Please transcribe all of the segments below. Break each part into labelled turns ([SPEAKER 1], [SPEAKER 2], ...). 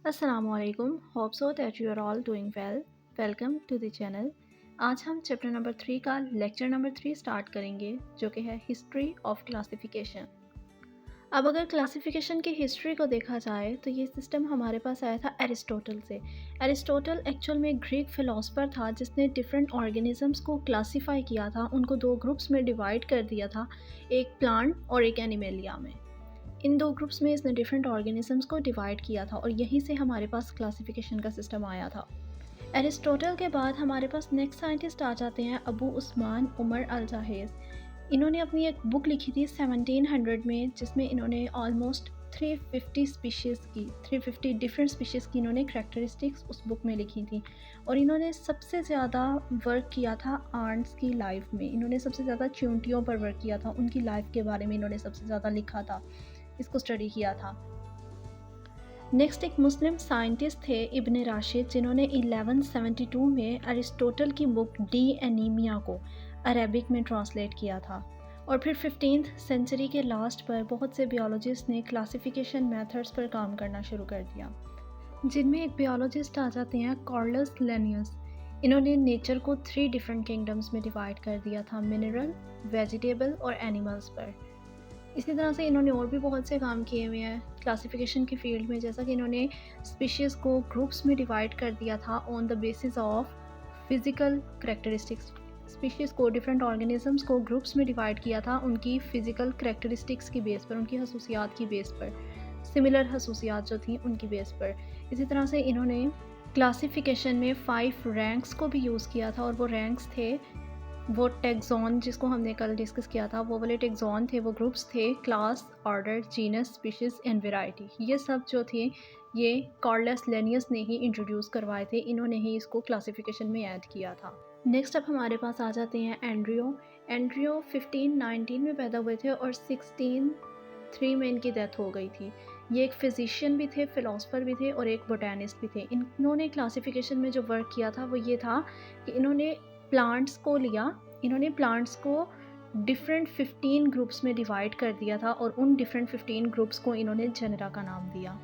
[SPEAKER 1] Assalamualaikum. Hope so that you are all doing well. Welcome to the channel. आज हम chapter number 3 का lecture number 3 start करेंगे जो कि है हिस्ट्री ऑफ क्लासिफिकेशन। अब अगर क्लासिफिकेशन की हिस्ट्री को देखा जाए तो ये सिस्टम हमारे पास आया था एरिस्टोटल से। एरिस्टोटल एक्चुअल में ग्रीक फिलोसफर था जिसने डिफरेंट ऑर्गेनिजम्स को क्लासीफाई किया था, उनको दो ग्रुप्स में डिवाइड कर दिया था, एक प्लांट और एक एनिमेलिया में। इन दो ग्रुप्स में इसने डिफरेंट ऑर्गेनिजम्स को डिवाइड किया था और यहीं से हमारे पास क्लासिफिकेशन का सिस्टम आया था। एरिस्टोटल के बाद हमारे पास नेक्स्ट साइंटिस्ट आ जाते हैं अबू उस्मान उमर अल जाहेज। इन्होंने अपनी एक बुक लिखी थी 1700 में जिसमें इन्होंने ऑलमोस्ट 350 डिफरेंट स्पीशीज़ की इन्होंने करैक्टरिस्टिक्स उस बुक में लिखी थी और इन्होंने सबसे ज़्यादा वर्क किया था आंट्स की लाइफ में। इन्होंने सबसे ज़्यादा चींटियों पर वर्क किया था, उनकी लाइफ के बारे में इन्होंने सबसे ज़्यादा लिखा था, इसको स्टडी किया था। नेक्स्ट एक मुस्लिम साइंटिस्ट थे इब्न राशिद जिन्होंने 1172 में अरिस्टोटल की बुक डी एनीमिया को अरेबिक में ट्रांसलेट किया था और फिर 15th सेंचुरी के लास्ट पर बहुत से बियोलॉजिस्ट ने क्लासिफिकेशन मेथड्स पर काम करना शुरू कर दिया, जिनमें एक बियोलॉजिस्ट आ जाते हैं कार्लस लिनियस। इन्होंने नेचर को 3 डिफरेंट किंगडम्स में डिवाइड कर दिया था, मिनरल, वेजिटेबल और एनिमल्स पर। इसी तरह से इन्होंने और भी बहुत से काम किए हुए हैं क्लासिफिकेशन की फील्ड में, जैसा कि इन्होंने स्पीशीज़ को ग्रुप्स में डिवाइड कर दिया था on the basis of physical characteristics. Species को, डिफरेंट ऑर्गेनिजम्स को ग्रुप्स में डिवाइड किया था उनकी फ़िज़िकल करैक्टरिस्टिक्स की बेस पर, उनकी खसूसियात की बेस पर, सिमिलर खसूसियात जो थी उनकी बेस पर। इसी तरह से इन्होंने क्लासिफिकेशन में 5 रैंक्स को भी यूज़ किया था और वो रैंक्स थे वो टैक्सॉन जिसको हमने कल डिस्कस किया था, वो वाले टैक्सॉन थे, वो ग्रुप्स थे class, order, genus, species and variety. ये सब जो थे ये कार्लस लिनियस ने ही इंट्रोड्यूस करवाए थे, इन्होंने ही इसको क्लासिफिकेशन में ऐड किया था। नेक्स्ट अब हमारे पास आ जाते हैं एंड्रियो। एंड्रियो 1519 में पैदा हुए थे और 1603 में इनकी डेथ हो गई थी। ये एक फिजिशियन भी थे, फिलोसफर भी थे और एक बोटैनिस्ट भी थे। इन्होंने क्लासिफिकेशन में जो वर्क किया था वो ये था कि इन्होंने प्लांट्स को डिफरेंट 15 ग्रुप्स में डिवाइड कर दिया था और उन डिफरेंट 15 ग्रुप्स को इन्होंने जेनेरा का नाम दिया।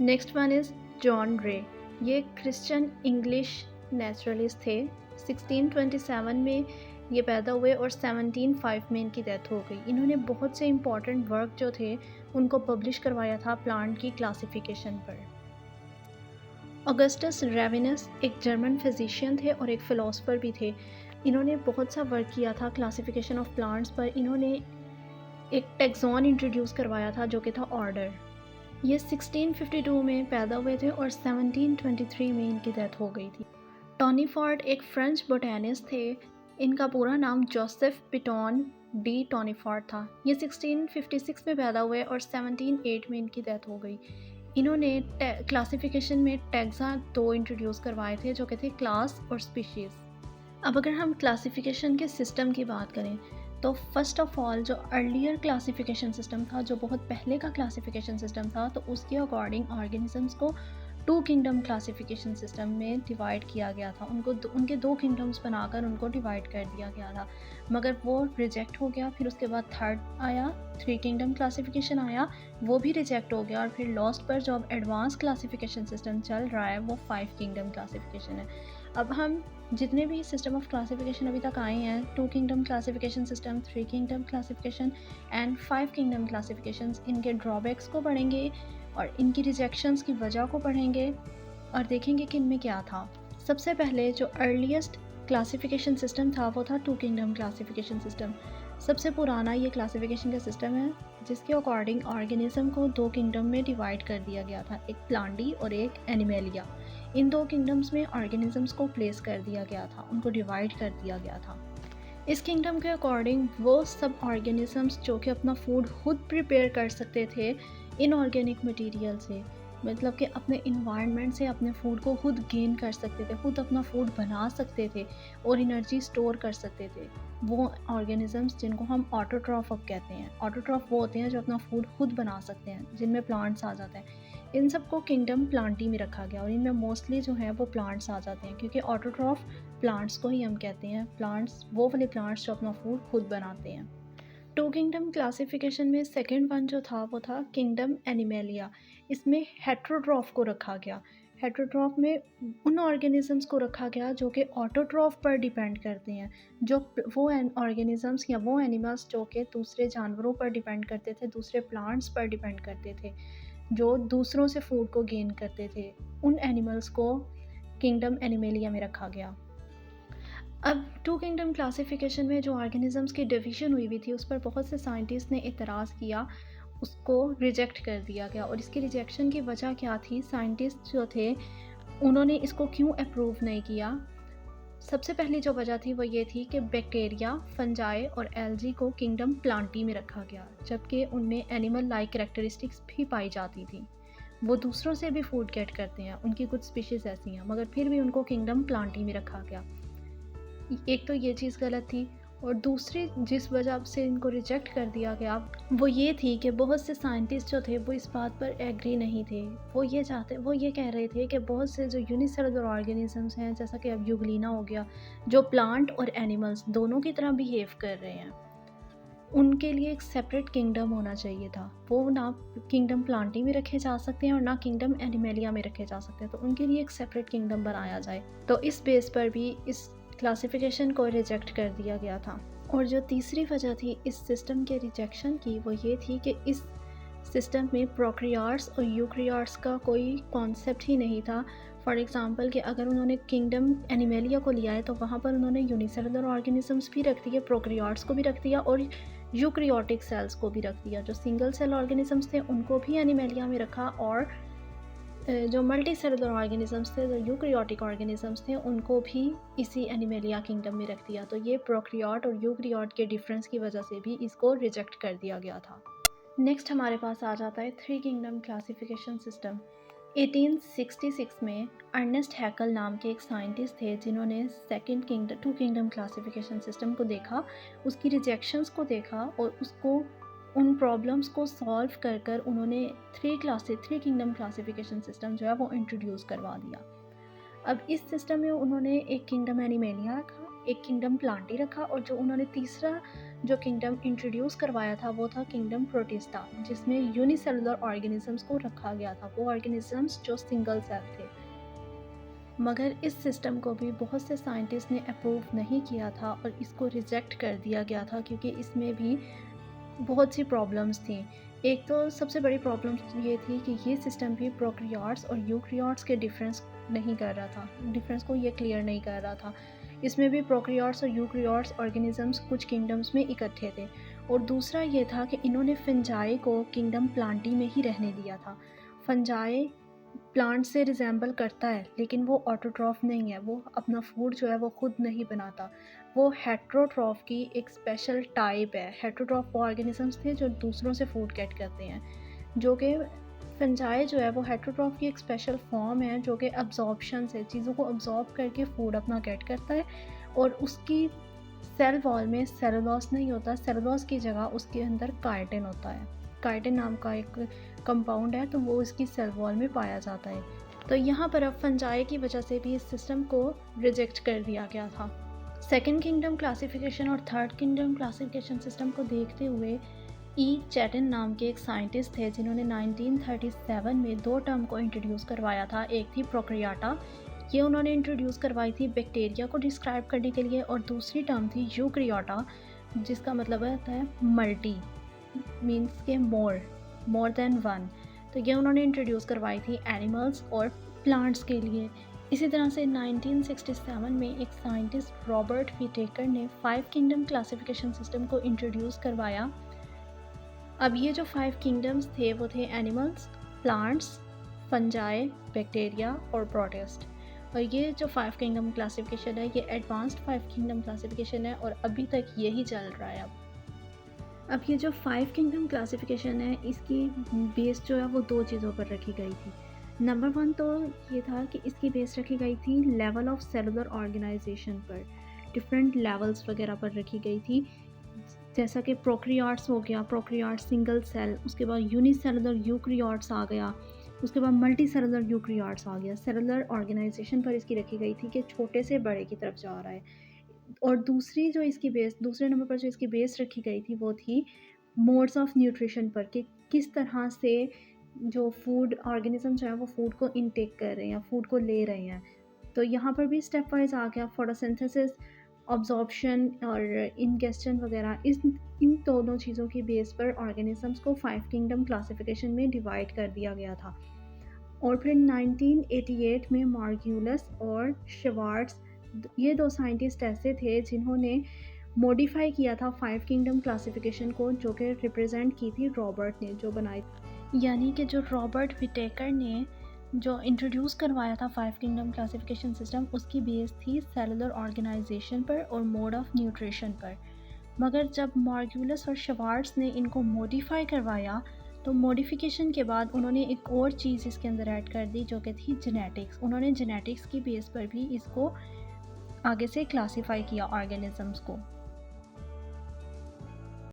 [SPEAKER 1] नेक्स्ट वन इज़ जॉन रे। ये क्रिश्चियन इंग्लिश नेचुरलिस्ट थे। 1627 में ये पैदा हुए और 1705 में इनकी डेथ हो गई। इन्होंने बहुत से इंपॉर्टेंट वर्क जो थे उनको पब्लिश करवाया था प्लांट की क्लासिफिकेशन पर। ऑगस्टस रेविनस एक जर्मन फिजिशियन थे और एक फ़िलोसफर भी थे। इन्होंने बहुत सा वर्क किया था क्लासिफिकेशन ऑफ प्लांट्स पर। इन्होंने एक टैक्सॉन इंट्रोड्यूस करवाया था जो कि था ऑर्डर। ये 1652 में पैदा हुए थे और 1723 में इनकी डेथ हो गई थी। टॉनी फॉर्ड एक फ्रेंच बोटैनिस्ट थे। इनका पूरा नाम जोसेफ पिटॉन डी टॉनी फॉर्ड था। ये 1656 में पैदा हुए और 1708 में इनकी डेथ हो गई। इन्होंने क्लासिफिकेशन में टैक्सा 2 इंट्रोड्यूस करवाए थे जो कि थे क्लास और स्पीशीज़। अब अगर हम क्लासिफिकेशन के सिस्टम की बात करें तो फर्स्ट ऑफ ऑल जो अर्लियर क्लासिफिकेशन सिस्टम था, जो बहुत पहले का क्लासिफिकेशन सिस्टम था, तो उसके अकॉर्डिंग ऑर्गेनिजम्स को 2 किंगडम क्लासिफिकेशन सिस्टम में डिवाइड किया गया था। उनके 2 किंगडम्स बनाकर उनको डिवाइड कर दिया गया था, मगर वो रिजेक्ट हो गया। फिर उसके बाद थर्ड आया, 3 किंगडम क्लासिफिकेशन आया, वो भी रिजेक्ट हो गया और फिर लास्ट पर जो अब एडवांस क्लासिफिकेशन सिस्टम चल रहा है वो 5 किंगडम क्लासिफिकेशन है। अब हम जितने भी सिस्टम ऑफ क्लासिफिकेशन अभी तक आए हैं, 2 kingdom classification system, 3 kingdom classification and 5 kingdom classification, इनके ड्रॉबैक्स को पढ़ेंगे और इनकी रिजेक्शंस की वजह को पढ़ेंगे और देखेंगे कि इनमें क्या था। सबसे पहले जो अर्लीस्ट क्लासिफिकेशन सिस्टम था वो था 2 किंगडम क्लासिफिकेशन सिस्टम। सबसे पुराना ये क्लासिफिकेशन का सिस्टम है जिसके अकॉर्डिंग ऑर्गेनिज्म को 2 किंगडम में डिवाइड कर दिया गया था, एक प्लांटी और एक एनिमेलिया। इन 2 किंगडम्स में ऑर्गेनिजम्स को प्लेस कर दिया गया था, उनको डिवाइड कर दिया गया था। इस किंगडम के अकॉर्डिंग वो सब ऑर्गेनिजम्स जो कि अपना फूड खुद प्रिपेयर कर सकते थे इनऑर्गेनिक मटेरियल से, मतलब कि अपने इन्वायरमेंट से अपने फूड को खुद गेन कर सकते थे, खुद अपना फूड बना सकते थे और एनर्जी स्टोर कर सकते थे, वो ऑर्गेनिजम्स जिनको हम ऑटोट्रॉफ अब कहते हैं। ऑटोट्रॉफ वो होते हैं जो अपना फूड खुद बना सकते हैं, जिनमें प्लांट्स आ जाते हैं। इन सबको किंगडम प्लांटी में रखा गया और इनमें मोस्टली जो है वो प्लांट्स आ जाते हैं, क्योंकि ऑटोट्रॉफ प्लांट्स को ही हम कहते हैं। प्लांट्स वो वाले प्लांट्स जो अपना फूड खुद बनाते हैं। 2 किंगडम क्लासिफिकेशन में सेकेंड वन जो था वो था किंगडम एनिमेलिया। इसमें हेट्रोट्रॉफ को रखा गया। हेट्रोट्रॉफ में उन ऑर्गेनिजम्स को रखा गया जो कि ऑटोट्रॉफ पर डिपेंड करते हैं, जो वो ऑर्गेनिजम्स या वो एनिमल्स जो कि दूसरे जानवरों पर डिपेंड करते थे, दूसरे प्लांट्स पर डिपेंड करते थे, जो दूसरों से फूड को गेन करते थे। उन एनिमल्स को किंगडम एनिमेलिया में रखा गया। अब टू किंगडम क्लासिफिकेशन में जो ऑर्गेनिजम्स की डिवीज़न हुई हुई थी उस पर बहुत से साइंटिस्ट ने इतराज़ किया, उसको रिजेक्ट कर दिया गया। और इसकी रिजेक्शन की वजह क्या थी, साइंटिस्ट जो थे उन्होंने इसको क्यों अप्रूव नहीं किया। सबसे पहली जो वजह थी वो ये थी कि बैक्टीरिया, फंजाई और एल्गी को किंगडम प्लांटी में रखा गया, जबकि उनमें एनिमल लाइक कैरेक्टरिस्टिक्स भी पाई जाती थी। वो दूसरों से भी फूड गेट करते हैं, उनकी कुछ स्पीशीज़ ऐसी हैं, मगर फिर भी उनको किंगडम प्लांटी में रखा गया। एक तो ये चीज़ गलत थी, और दूसरी जिस वजह से इनको रिजेक्ट कर दिया गया वो ये थी कि बहुत से साइंटिस्ट जो थे वो इस बात पर एग्री नहीं थे। वो ये कह रहे थे कि बहुत से जो यूनिसेलुलर ऑर्गेनिजम्स हैं, जैसा कि अब यूग्लिना हो गया, जो प्लांट और एनिमल्स दोनों की तरह बिहेव कर रहे हैं, उनके लिए एक सेपरेट किंगडम होना चाहिए था। वो ना किंगडम प्लांटी में रखे जा सकते हैं और ना किंगडम एनिमेलिया में रखे जा सकते हैं, तो उनके लिए एक सेपरेट किंगडम बनाया जाए। तो इस बेस पर भी इस क्लासिफिकेशन को रिजेक्ट कर दिया गया था। और जो तीसरी वजह थी इस सिस्टम के रिजेक्शन की, वो ये थी कि इस सिस्टम में प्रोकैरियोट्स और यूकैरियोट्स का कोई कॉन्सेप्ट ही नहीं था। फॉर एग्जांपल कि अगर उन्होंने किंगडम एनिमेलिया को लिया है तो वहाँ पर उन्होंने यूनिसेलुलर ऑर्गेनिजम्स भी रख दिए, प्रोकैरियोट्स को भी रख दिया और यूकैरियोटिक सेल्स को भी रख दिया। जो सिंगल सेल ऑर्गेनिजम्स थे उनको भी एनिमेलिया में रखा, और जो मल्टी सेलुलर ऑर्गेनिजम्स थे, जो यूकैरियोटिक ऑर्गेनिजम्स थे, उनको भी इसी एनिमेलिया किंगडम में रख दिया। तो ये प्रोकैरियोट और यूकैरियोट के डिफरेंस की वजह से भी इसको रिजेक्ट कर दिया गया था। नेक्स्ट हमारे पास आ जाता है थ्री किंगडम क्लासिफिकेशन सिस्टम। 1866 में अर्नेस्ट हैकल नाम के एक साइंटिस्ट थे जिन्होंने टू किंगडम क्लासिफिकेशन सिस्टम को देखा, उसकी रिजेक्शंस को देखा और उसको उन प्रॉब्लम्स को सॉल्व कर कर उन्होंने थ्री किंगडम क्लासिफिकेशन सिस्टम जो है वो इंट्रोड्यूस करवा दिया। अब इस सिस्टम में उन्होंने एक किंगडम एनिमेलिया रखा, एक किंगडम प्लांटी रखा, और जो उन्होंने तीसरा जो किंगडम इंट्रोड्यूस करवाया था वो था किंगडम प्रोटिस्टा, जिसमें यूनिसेलुलर ऑर्गेनिजम्स को रखा गया था, वो ऑर्गेनिजम्स जो सिंगल सेल थे। मगर इस सिस्टम को भी बहुत से साइंटिस्ट ने अप्रूव नहीं किया था और इसको रिजेक्ट कर दिया गया था, क्योंकि इसमें भी बहुत सी प्रॉब्लम्स थी। एक तो सबसे बड़ी प्रॉब्लम ये थी कि ये सिस्टम भी प्रोकैरियोट्स और यूकैरियोट्स के डिफरेंस नहीं कर रहा था, डिफरेंस को ये क्लियर नहीं कर रहा था। इसमें भी प्रोकैरियोट्स और यूकैरियोट्स ऑर्गेनिजम्स कुछ किंगडम्स में इकट्ठे थे। और दूसरा ये था कि इन्होंने फंजाई को किंगडम प्लांटी में ही रहने दिया था। फंजाई प्लांट से रिजेंबल करता है, लेकिन वो ऑटोट्रॉफ नहीं है, वो अपना फूड जो है वो खुद नहीं बनाता। वो हेट्रोट्रॉफ की एक स्पेशल टाइप है। हेट्रोट्रॉफ वो ऑर्गेनिजम्स थे जो दूसरों से फूड गेट करते हैं, जो कि फंजाई जो है वो हेट्रोट्रॉफ की एक स्पेशल फॉर्म है जो कि अब्जॉर्प्शन से चीज़ों को अब्जॉर्ब करके फूड अपना गेट करता है। और उसकी सेल वॉल में सेलुलोज नहीं होता, सेलुलोज की जगह उसके अंदर काइटिन होता है। काइटिन नाम का एक कंपाउंड है, तो वो इसकी सेल वॉल में पाया जाता है। तो यहाँ पर अब फंजाई की वजह से भी इस सिस्टम को रिजेक्ट कर दिया गया था। सेकेंड किंगडम क्लासिफिकेशन और थर्ड किंगडम क्लासिफिकेशन सिस्टम को देखते हुए ई चैटन नाम के एक साइंटिस्ट थे जिन्होंने 1937 में दो टर्म को इंट्रोड्यूस करवाया था। एक थी प्रोकैरियोटा, ये उन्होंने इंट्रोड्यूस करवाई थी बैक्टीरिया को डिस्क्राइब करने के लिए, और दूसरी टर्म थी यूकैरियोटा, जिसका मतलब होता है मल्टी, मीन्स के मोर देन वन। तो ये उन्होंने इंट्रोड्यूस करवाई थी एनिमल्स और प्लांट्स के लिए। इसी तरह से 1967 में एक साइंटिस्ट रॉबर्ट व्हिटेकर ने 5 किंगडम क्लासिफिकेशन सिस्टम को इंट्रोड्यूस करवाया। अब ये जो 5 किंगडम्स थे वो थे एनिमल्स, प्लांट्स, फंजाई, बैक्टीरिया और प्रोटिस्ट। और ये जो 5 किंगडम क्लासिफिकेशन है ये एडवांस्ड 5 किंगडम क्लासिफिकेशन है और अभी तक यही चल रहा है। अब ये जो 5 किंगडम क्लासिफिकेशन है इसकी बेस जो है वो दो चीज़ों पर रखी गई थी। नंबर 1 तो ये था कि इसकी बेस रखी गई थी लेवल ऑफ सेलुलर ऑर्गेनाइजेशन पर, डिफरेंट लेवल्स वगैरह पर रखी गई थी। जैसा कि प्रोकैरियोट्स हो गया, प्रोकैरियोट सिंगल सेल, उसके बाद यूनिसेलुलर यूकैरियोट्स आ गया, उसके बाद मल्टी सेलुलर यूकैरियोट्स आ गया। सेलुलर ऑर्गेनाइजेशन पर इसकी रखी गई थी कि छोटे से बड़े की तरफ जा रहा है। और दूसरे नंबर पर जो इसकी बेस रखी गई थी वो थी मोड्स ऑफ न्यूट्रिशन पर, कि किस तरह से जो फूड ऑर्गेनिज़म्स हैं वो फूड को इनटेक कर रहे हैं, फूड को ले रहे हैं। तो यहाँ पर भी स्टेप वाइज़ आ गया फोटोसिंथेसिस, अब्ज़ॉर्प्शन और इन्गेस्शन वगैरह इन दोनों चीज़ों की बेस पर ऑर्गेनिज़म्स को 5 किंगडम क्लासिफ़िकेशन में डिवाइड कर दिया गया था। और फिर 1988 में मार्क्यूलस और श्वार्ट्ज़ ये 2 साइंटिस्ट ऐसे थे जिन्होंने मॉडिफ़ाई किया था 5 किंगडम क्लासिफ़िकेशन को, जो कि रिप्रेज़ेंट की थी रॉबर्ट ने, जो बनाई। यानी कि जो रॉबर्ट विटेकर ने जो इंट्रोड्यूस करवाया था 5 किंगडम क्लासिफ़िकेशन सिस्टम, उसकी बेस थी सेलुलर ऑर्गेनाइजेशन पर और मोड ऑफ न्यूट्रिशन पर। मगर जब मार्क्यूलस और श्वार्ट्ज़ ने इनको मॉडिफ़ाई करवाया, तो मॉडिफ़िकेशन के बाद उन्होंने एक और चीज़ इसके अंदर ऐड कर दी, जो कि थी जेनेटिक्स। उन्होंने जेनेटिक्स की बेस पर भी इसको आगे से क्लासिफ़ाई किया ऑर्गेनिज़म्स को।